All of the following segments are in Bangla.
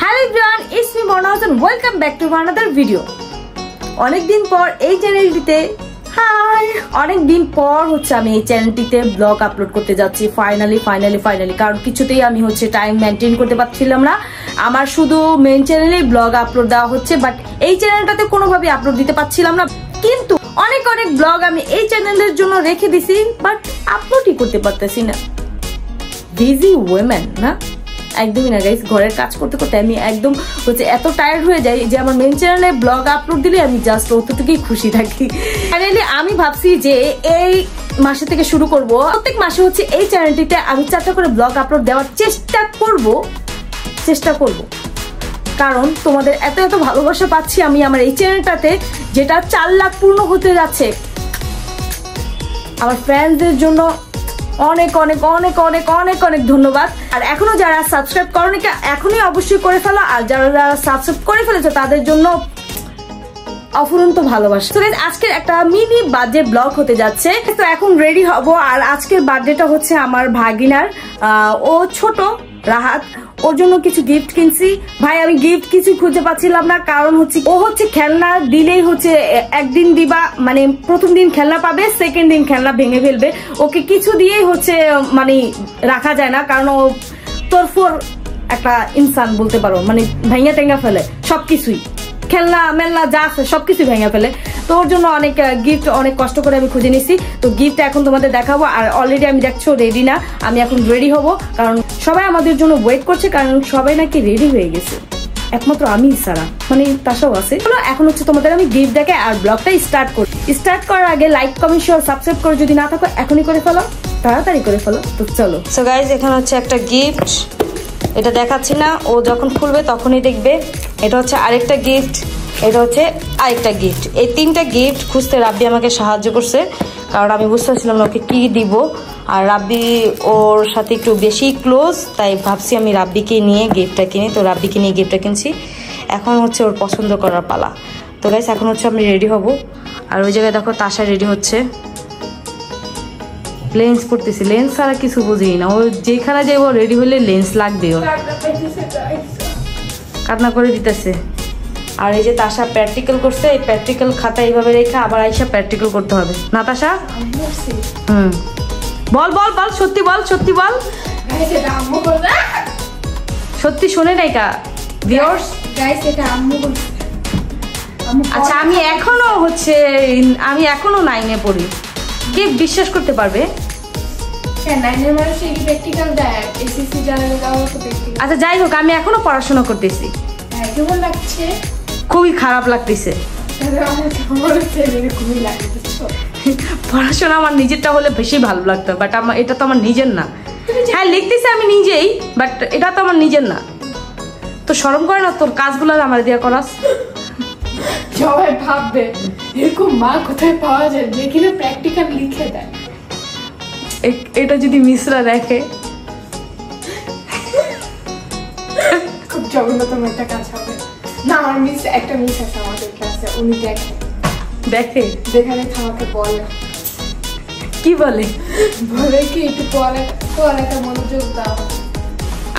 Hello everyone, it's me Mona and welcome back to another video. অনেক দিন পর এই চ্যানেলটিতে আমি এই চ্যানেলটিতে ব্লগ আপলোড করতে যাচ্ছি ফাইনালি কারণ কিছুতেই আমি টাইম মেইনটেইন করতে পারছিলাম না। আমার শুধু মেইন চ্যানেলে ব্লগ আপলোড দেওয়া হচ্ছে, বাট এই চ্যানেলটাতে কোনোভাবে আপলোড দিতে পারছিলাম না। কিন্তু অনেক ব্লগ আমি এই চ্যানেলের জন্য রেখে দিছি, বাট আপলোডই করতে পারতেছি না। বিজি ওমেন না, একদমই না গাইস। ঘরের কাজ করতে করতে আমি একদম এত টায়ার্ড হয়ে যাই যে আমার মেইন চ্যানেলে ব্লগ আপলোড দিলে আমি জাস্ট অতটুকুই খুশি থাকি। ফাইনালি আমি ভাবছি যে এই মাসে থেকে শুরু করব, প্রত্যেক মাসে এই চ্যানেলটিতে আমি 4টা করে ব্লগ আপলোড দেওয়ার চেষ্টা করব কারণ তোমাদের এত ভালোবাসা পাচ্ছি আমি আমার এই চ্যানেলটাতে, যেটা 4 লাখ পূর্ণ হতে যাচ্ছে। আমার ফ্রেন্ডসদের জন্য অনেক ধন্যবাদ। আর এখনো যারা সাবস্ক্রাইব করোনি এখনই অবশ্যই করে ফেলো, আর যারা সাবস্ক্রাইব করে ফেলেছো তাদের জন্য অফুরন্ত ভালোবাসা। তো আজকের একটা মিনি বার্থডে ব্লগ হতে যাচ্ছে, তো এখন রেডি হব। আর আজকের বার্থডেটা আমার ভাগিনার, ও ছোট রাহাত, ওর জন্য কিছু গিফট কিনছি। ভাই আমি গিফট কিছু খুঁজে পাচ্ছিলাম না, কারণ ও খেলনা দিলেই একদিন দিবা, মানে প্রথম দিন খেলনা পাবে, সেকেন্ড দিন খেলনা ভেঙে ফেলবে। ওকে কিছু দিয়েই মানে রাখা যায় না, কারণ ও তোরফোর একটা ইনসান বলতে পারো, মানে ভেঙে টেঙ্গা ফেলে সবকিছুই, খেলনা মেলনা যা আছে সবকিছু ভেঙে ফেলে। তো ওর জন্য অনেক গিফট অনেক কষ্ট করে আমি খুঁজে নিছি। তো গিফট এখন তোমাদের দেখাবো। আর অলরেডি আমি দেখছো রেডি না, আমি এখন রেডি হব, কারণ সবাই আমাদের জন্য ওয়েট করছে, কারণ সবাই নাকি রেডি হয়ে গেছে, একমাত্র আমি ছাড়া, মানে তাসাও আছে। এখন তোমাদের আমি গিফট দেখে আর ব্লগটা স্টার্ট করার আগে লাইক কমেন্ট শেয়ার সাবস্ক্রাইব করে যদি না থাকো এখনই করে ফেলো, তাড়াতাড়ি করে ফেলো। তো চলো। সো গাইজ এখানে একটা গিফট, এটা দেখাচ্ছি না, ও যখন খুলবে তখনই দেখবে। এটা আরেকটা গিফট, এটা আরেকটা গিফট। এই 3টা গিফট খুঁজতে রাব্বি আমাকে সাহায্য করছে, কারণ আমি বুঝতে পারছিলাম না ওকে কি দিব। আর রাব্বি ওর সাথে একটু বেশি ক্লোজ, তাই ভাবছি আমি রাব্বিকে নিয়ে গিফটটা কিনি। তো রাব্বিকে নিয়ে গিফটটা কিনছি। এখন ওর পছন্দ করার পালা। তো গাইস এখন আমি রেডি হব। আর ওই জায়গায় দেখো তাসা রেডি হচ্ছে, লেন্স পড়তেছি, লেন্স ছাড়া কিছু বুঝি না। ও যেখানে যাবো রেডি হলে লেন্স লাগবে, ওর কান্না করে দিতেছে। আর এই যে তাসা প্র্যাকটিক্যাল করছে, এই প্র্যাকটিক্যাল খাতা এইভাবে রেখে আবার আইসা প্র্যাকটিক্যাল করতে হবে না তাসা? বল সত্যি বল, সত্যি শোনে নাই কা ভিউয়ার্স? আচ্ছা আমি এখনো 9-এ পড়ি, কে বিশ্বাস করতে পারবে? আচ্ছা যাই হোক, আমি এখনো পড়াশোনা করতেছি। খুবই খারাপ লাগতেছে পড়াশোনা। আমার নিজেরটা হলে বেশি ভালো লাগতো, বাট এটা তো আমার নিজের না। হ্যাঁ লিখতেছি আমি নিজেই, বাট এটা তো আমার নিজের না। তো শরম করে না তোর কাজগুলো আমার দিয়া করাস? সবাই ভাববে এরকম মা কোথায় পাওয়া যায় যে কিনা প্র্যাকটিক্যাল লিখে দেয়। এটা যদি মিসরা দেখে খুব জঘন্যতম একটা কাজ হবে না। আমার একটা মিস আছে আমাদের ক্লাসে, উনি দেখে যেখানে আমাকে বলে, কি বলে কি একটু পড়ালেখা মনোযোগ দাও।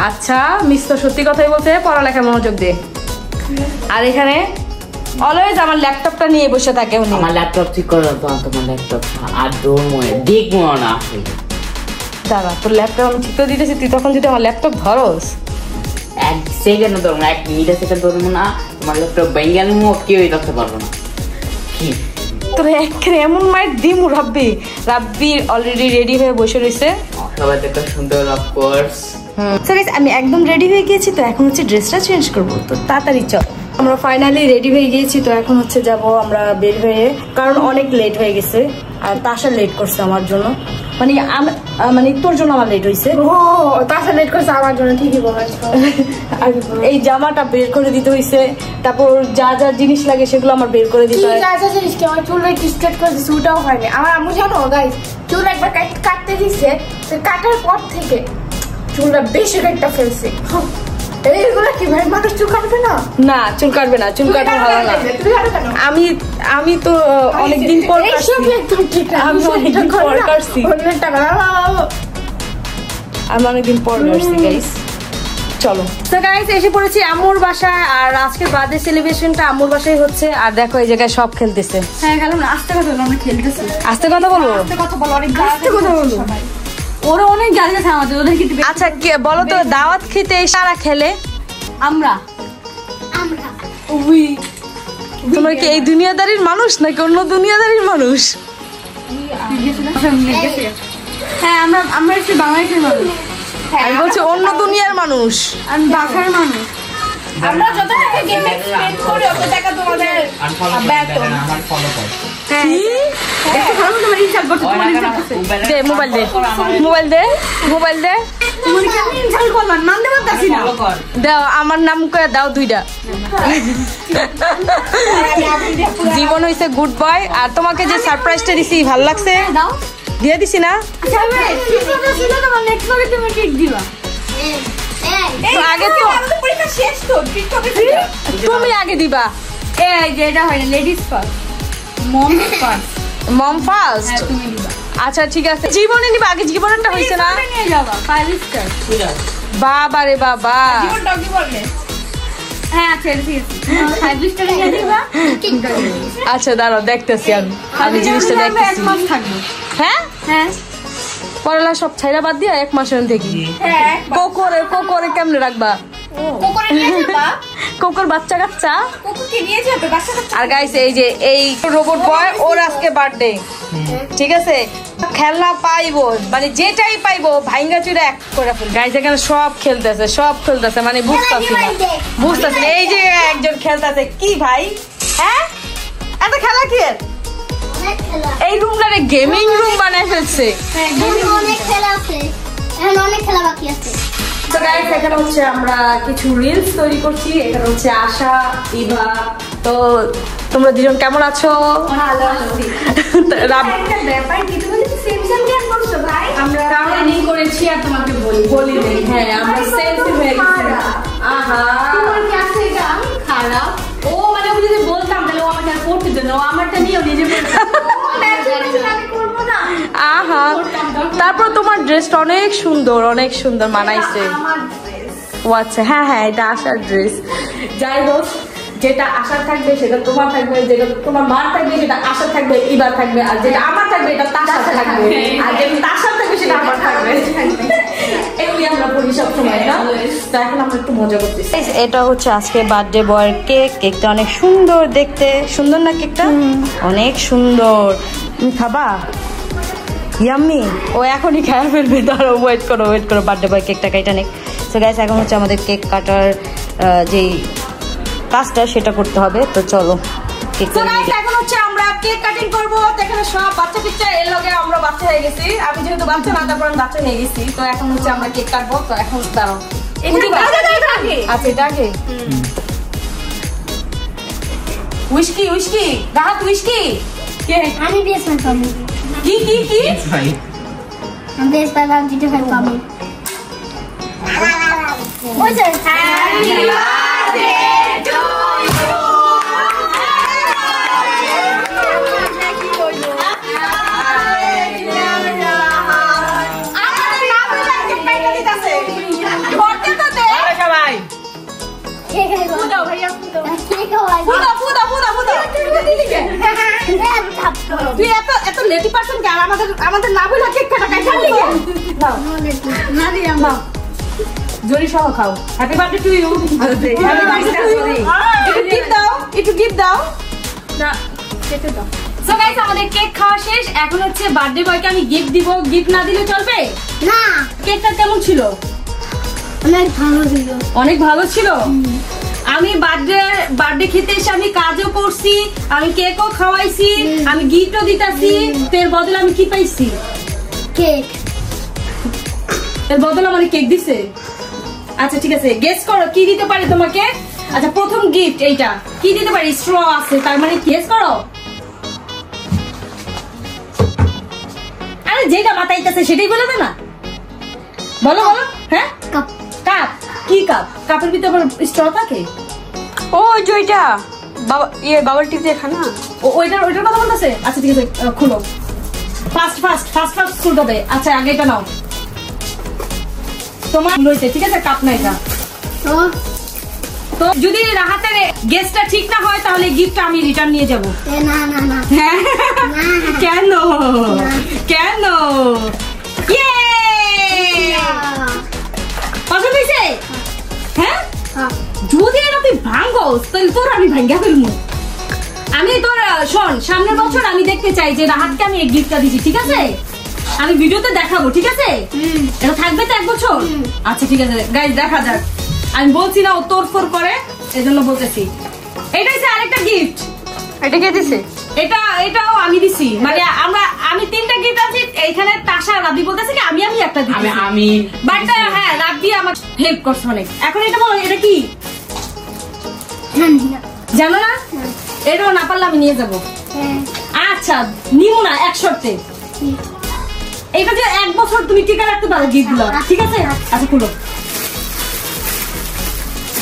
আচ্ছা মিস তো সত্যি কথাই বলছে, পড়ালেখা মনোযোগ দে। আর এখানে অলওয়েজ আমার ল্যাপটপটা নিয়ে বসে থাকে উনি। আমার ল্যাপটপ ঠিক করে দাও, তোমার ল্যাপটপ আর দেখবো না। দাদা তোর ল্যাপটপ আমি ঠিক করে দিতেছি, তুই তখন যদি আমার ল্যাপটপ ধরস 1 সেকেন্ড ধরবো না, 1 মিনিট সেকেন্ড ধরবো না, তোমার ল্যাপটপ বেঙ্গাল কেউই ধরতে পারবো না। কি তোর এমন মাইট দিম? রাব্বি অলরেডি রেডি হয়ে বসে রয়েছে, সবাই দেখো সুন্দর অফকোর্স। আমি একদম রেডি হয়ে গিয়েছি। তো এখন ড্রেসটা চেঞ্জ করবো, তো তাড়াতাড়ি চল। আমরা ফাইনালি রেডি হয়ে গিয়েছি। তো এখন যাব আমরা বের হয়ে, কারণ অনেক লেট হয়ে গেছে। আর তাসা লেট করছে আমার জন্য, মানে তোর জন্য আমার লেট হয়েছে। ও তাসা লেট করছে আমার জন্য, ঠিকই বলেছো। আর এই জামাটা বের করে দিতে হয়েছে, তারপর যা জিনিস লাগে সেগুলো আমার বের করে দিতে হয়। যা জিনিস কি আমার চুল স্ট্রেট করে দিচ্ছে, ওটাও হয়নি। আমার আম্মু জানো গাইস, চুল একবার কাটতে দিচ্ছে, কাটার পর থেকে চুলটা বেশি কাটটা ফেলছে। এইগুলো কি ভাই, মানুষ চুল কাটবে না? না চুল কাটবে না, চুল কাটা ভালো না। আমি তো অনেকদিন পর কাটছি, আমি অনেকদিন পর কাটছি গাইস। চলো। তো গাইস এসে পড়েছি আম্মুর বাসায়, আর আজকের বার্থডে সেলিব্রেশনটা আম্মুর বাসায় হচ্ছে। আর দেখো এই জায়গায় সব খেলতেছে। হ্যাঁ গেলাম না, আস্তে কথা বলো, আমরা খেলতেছি। আস্তে কথা বলবো, আস্তে কথা বলো, অনেক আস্তে কথা বলো। ওরা অনেক গাড়ি আছে আমাদের, ওদেরকে দিবে। আচ্ছা বলো তো, দাওয়াত খেতে সারা খেলে আমরা তোমরা কি এই দুনিয়াদারির মানুষ নাকি অন্য দুনিয়াদারির মানুষ? হ্যাঁ আমরা একটু বাংলাদেশের মানুষ। আমি বলছি অন্য দুনিয়ার মানুষ। আমি বাসার মানুষ। আমরা যত টাকা গেমে স্পেন্ড করি অত টাকা তোমাদের বেতন। আমার ফলো কর। কি? একটু ভালো করে ইনসাল্ট করতে, তোমার ইনসাল্ট করতে। দে মোবাইল দে, মোবাইল দে, মোবাইল দে। তুমি কেন ইনসাল্ট করবা? নাম দেব তাসি না। ফলো কর। দাও আমার নাম করে দাও 2টা। জীবন হইছে গুড বয়। আর তোমাকে যে সারপ্রাইজটা দিছি ভালো লাগছে? দাও। দিয়ে দিছি না? আচ্ছা ভাই, সিস্টারটা ছিল তোমার নেক্সট বারে তুমি কেক দিবা। তো আগে তো আমাদের পরীক্ষা শেষ তো, টিকটকে ছিল। তুমি আগে দিবা। এই যে এটা হয় না, লেডিস ফার্স্ট, মম ফার্স্ট। মম ফার্স্ট? হ্যাঁ তুমি দিবা। আচ্ছা ঠিক আছে, জীবনে নিবা আগে। জীবনটা হইছে না? তুমি নিয়ে যাবা 5 স্টার। বাবা রে বাবা। জীবন ডগি বললে। হ্যাঁ আচ্ছা ঠিক আছে, 5 স্টার নিয়ে দিবা। আচ্ছা দাঁড়াও দেখতেছি, আমি জিনিসটা দেখতেছি। এক মাস থাকবো। হ্যাঁ হ্যাঁ পড়ালা সব ছাইরা বাদ দিয়া 1 মাসের থেকে হ্যাঁ কোকরে কেমনে রাখবা? কোকোরে নিয়ে যাবা। কোকর বাচ্চা কাচ্চা। কোকোকে নিয়ে যাবে বাচ্চা কাচ্চা। আর গাইস এই যে এই রোবট বয়, ওর আজকে বার্থডে, ঠিক আছে? খেলনা পাইবো মানে যেটাই পাইবো ভাইঙ্গা চুরা এক করে ফেল। গাইস এখানে সব খেলতেছে মানে বুঝতাছি না। এই যে একজন খেলতেছে কি ভাই? হ্যাঁ এত খেলা কি? এই রুমটারে গেমিং রুম বানায় ফেলছে। অনেক খেলা আছে, এখন অনেক খেলা বাকি আছে। তো গাইস এখানে হচ্ছে আমরা কিছু রিলস তৈরি করছি। এখানে হচ্ছে আশা, ইভা। তো তোমরা দুজন কেমন আছো? ভালো আছি। একটা ব্যাপার কি, তুমি সেম সেম কেন করছো ভাই? আমরা প্ল্যানিং করেছি আর তোমাকে বলি দেই। হ্যাঁ আমরা সেম হয়ে গেছি। আহা তোমার কি আছে এটা? আমি খারাপ। ও মানে আমি যদি বলতাম তাহলে ও আমাকে আর করতে দিত না, ও আমারটা নিয়েও নিজে করতো। আমি করবো না। আহা তারপর তোমার ড্রেসটা অনেক সুন্দর মানাইছে। আমার ড্রেস। ও আচ্ছা হ্যাঁ এটা আশার ড্রেস। যাই হোক, যেটা আশার থাকবে সেটা তোমার থাকবে, যেটা তোমার মার থাকবে সেটা আশার থাকবে, ইবার থাকবে, আর যেটা আমার থাকবে এটা তাসার থাকবে, আর যেটা তাসার থাকবে সেটা আমার থাকবে। এগুলি আমরা পড়ি সবসময় না? তো এখন আমরা একটু মজা করতেছি। এটা হচ্ছে আজকে বার্থডে বয়ের কেক। কেকটা অনেক সুন্দর দেখতে। সুন্দর না কেকটা? অনেক সুন্দর। তুমি খাবা? ইয়াম্মি। ও এখনই খেয়ে ফেলবে, ধরো ওয়েট করো বার্থডে বয় কেকটা কাটা নেক। তো গাইস এখন হচ্ছে আমাদের কেক কাটার যেই কাজটা সেটা করতে হবে। তো চলো এখন হচ্ছে আমরা কেক কাটিং করবো। এখানে সব বাচ্চা পিচ্চা এর লগে আমরা বাচ্চা হয়ে গেছি। আমি যেহেতু বাচ্চা না, তারপর আমি বাচ্চা হয়ে গেছি। তো এখন হচ্ছে আমরা কেক কাটবো। তো এখন দাঁড়াও, আচ্ছা এটা আগে উইস্কি রাহাত উইস্কি কে? আমি PS5 পাবো। কি ভাই আমি PS5 আর GTA 5 পাবো। ওই যে তুই এত লেটি পারসন কে? আমাদের না বলে কেক কাটা খালি কে? না দি আমরা জরি সহ খাও। Happy birthday to you. Happy birthday to you. একটু গিফট দাও না কেটে দাও। সো গাইস আমাদের কেক খাওয়া শেষ। এখন হচ্ছে বার্থডে বয়কে আমি গিফট দিব। গিফট না দিলে চলবে? না, কেকটা কেমন ছিল? অনেক ভালো ছিল। অনেক ভালো ছিল। আমি বার্থডে খেতে এসে আমি কাজও করছি, আমি কেকও খাওয়াইছি, আমি গিফটও দিতেছি। এর বদলে আমি কি পাইছি? কেক। এর বদলে আমার কেক দিছে। আচ্ছা ঠিক আছে, গেস করো কি দিতে পারে তোমাকে। আচ্ছা প্রথম গিফট এইটা কি দিতে পারি? স্ট্র আছে, তার মানে গেস করো। আরে যেটা মাথাইতেছে সেটাই বলে দে না। বলো হ্যাঁ কাপ। কাপ? কি কাপ? কাপের ভিতরে আবার স্ট্র থাকে? ও জয়টা বাবা বাবল টি দেখা না? ওইটার কথা বলতেছে। আচ্ছা ঠিক আছে, খুলো। ফাস্ট খুলতে হবে। আচ্ছা আগে এটা নাও। তোমার লইতে ঠিক আছে, কাপ না এটা। তো যদি রাহাতের গেস্টটা ঠিক না হয় তাহলে গিফট আমি রিটার্ন নিয়ে যাব। না না না কেন কেন? পছন্দ হয়েছে? হ্যাঁ, যদি এটা তুই ভাঙ্গস তাহলে তোর আমি ভাঙ্গা ফেলবো। আমি তোর শোন, সামনের বছর আমি দেখতে চাই যে রাহাতকে আমি এই গিফটটা দিচ্ছি, ঠিক আছে? আমি ভিডিওতে দেখাবো, ঠিক আছে? এটা থাকবে তো 1 বছর? আচ্ছা ঠিক আছে গাইস, দেখা যাক। আমি বলছি না ও তোর করে, এজন্য বলতেছি। এটা হচ্ছে আরেকটা গিফট। এটা কে দিছে? এটাও আমি দিছি, মানে আমি 3টা গিফট আছে। এইখানে তাশা রাব্বি বলতেছে কি আমি একটা দিছি। আমি বাট হ্যাঁ, রাব্বি আমাকে হেল্প করছে অনেক। এখন এটা বলো, এটা কি জানো না? এটাও না পারলে আমি নিয়ে যাবো। আচ্ছা নিবো না, 1 শর্তে। এটা যে 1 বছর তুমি টিকা রাখতে পারো গিফট গুলো, ঠিক আছে? আচ্ছা খুলো,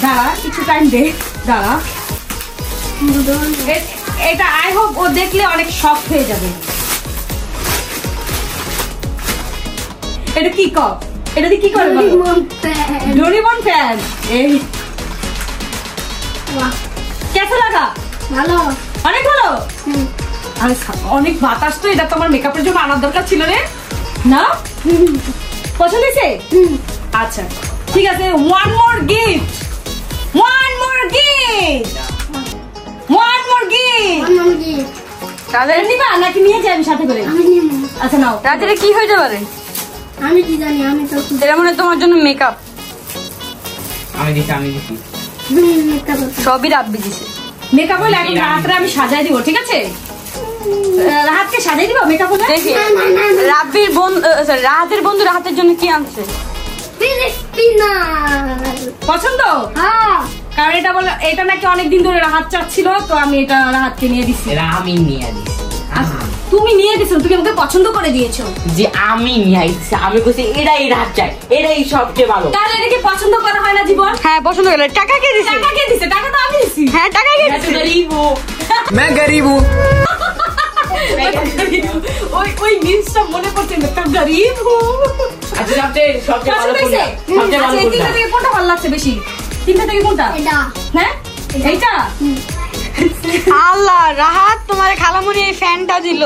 দাঁড়া কিছু টাইম দে, দাঁড়া। এটা আই হোপ ও দেখলে অনেক শক হয়ে যাবে। এটা কি কপ? এটা দিয়ে কি করে? Doraemon fan. এই কেমন লাগা? ভালো, অনেক ভালো। আরে অনেক বাতাস তো, এটা তোমার মেকআপের জন্য আনার দরকার ছিল রে না? পছন্দ হয়েছে? আচ্ছা ঠিক আছে, ওয়ান মোর গিফট। তাদের নিবা নাকি নিয়ে যাই আমি সাথে করে? আচ্ছা নাও। রাতে কি হয়ে যাবে? আমি কি জানি, আমি তো এটা মনে হয় তোমার জন্য মেকআপ। আমি দিছি সবই রাব্বি দিছে। মেকআপ হলে এখন রাত্রে আমি সাজাই দিব, ঠিক আছে? রাহাতকে সাজাই দিব মেকআপ হলে। দেখি রাব্বির বন্ধু, রাহাতের বন্ধু রাহাতের জন্য কি আনছে। পছন্দ? কারণ এটা বলে এটা নাকি অনেকদিন ধরে রাহাত চাচ্ছিল, তো আমি এটা রাহাতকে নিয়ে দিছি। আমি নিয়ে দিছি। তুমি নিয়ে দিছো, তুমি আমাকে পছন্দ করে দিয়েছো। যে আমি নিয়ে আইছি, আমি কইছি এটাই রাত চাই, এটাই সবচেয়ে ভালো। তাহলে এটা কি পছন্দ করা হয় না জীবন? হ্যাঁ পছন্দ করলে। টাকা কে দিছে? টাকা কে দিছে? টাকা তো আমি দিছি। হ্যাঁ টাকা কে দিছে? मैं गरीब हूँ। ওই জিনিসটা মনে পড়ছে না, তার গরিব আচ্ছা সবচেয়ে ভালো কোনটা? সবচেয়ে ভালো কোনটা? তিনটা থেকে কোনটা ভালো লাগছে বেশি? 3টা থেকে কোনটা? এটা হ্যাঁ এইটা। আল্লাহ, রাহাত তোমার খালামণি এই ফ্যানটা দিল।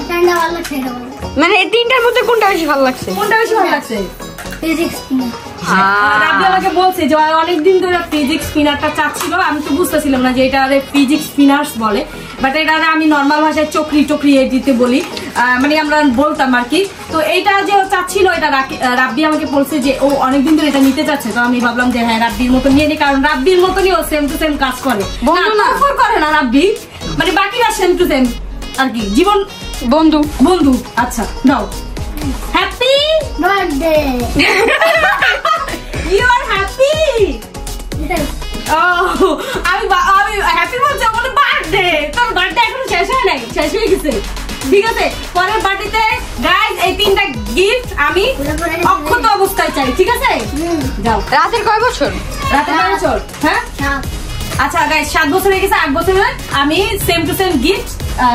ঠান্ডা ভালো ছেড়ে বলো, মানে এই 3টার মধ্যে কোনটা বেশি ভালো লাগছে? কোনটা বেশি ভালো লাগছে? ফিজিক্স রাব্বি আমাকে বলছে যে অনেকদিন ধরে ফিজিক্স স্পিনারটা চাচ্ছিল। আমি তো বুঝতেছিলাম না যে এটা ফিজিক্স স্পিনার্স বলে, বাট এটা আমি নর্মাল ভাষায় চক্রি দিতে বলি, মানে আমরা বলতাম আর কি। তো এইটা যে চাচ্ছিল, এটা রাব্বি আমাকে বলছে যে ও অনেকদিন ধরে এটা নিতে চাচ্ছে। তো আমি ভাবলাম যে হ্যাঁ রাব্বির মতো নিয়ে নি, কারণ রাব্বির মতনই ও সেম টু সেম কাজ করে। বন্ধু না করে না রাব্বি, মানে বাকিরা সেম টু সেম আর কি। জীবন বন্ধু। আচ্ছা নাও, happy birthday. You are happy? আমি হ্যাপি বলছি, আমার বার্থডে। তোর বার্থডে এখনো শেষ হয় নাই, শেষ হয়ে গেছে, ঠিক আছে? পরের বার্থডেতে গাইস এই 3টা গিফট আমি অক্ষত অবস্থায় চাই, ঠিক আছে? যাও। রাতের কয় বছর? রাতে 5 বছর। হ্যাঁ আচ্ছা গাইস, 7 বছর হয়ে গেছে। 8 বছরে আমি সেম টু সেম গিফট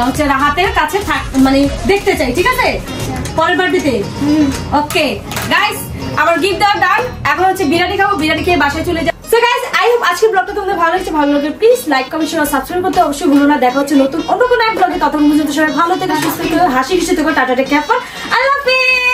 হচ্ছে রাহাতের কাছে মানে দেখতে চাই, ঠিক আছে? পরের বার্থডেতে। ওকে গাইস, আমার গিফট দেওয়া ডান। এখন হচ্ছে বিরিয়ানি খাবো, বিরিয়ানি খেয়ে বাসায় চলে যাবো। সো গাইস, আই হোপ আজকের ব্লগটা তোমাদের ভালো লাগছে। ভালো লাগলে please like, comment, share, subscribe করতে অবশ্যই ভুলো না। দেখা হচ্ছে নতুন অন্য কোনো এক ব্লগে। ততক্ষণ পর্যন্ত সবাই ভালো থেকো, সুস্থ থেকো, হাসি খুশি থেকো। Tata take care. I love you.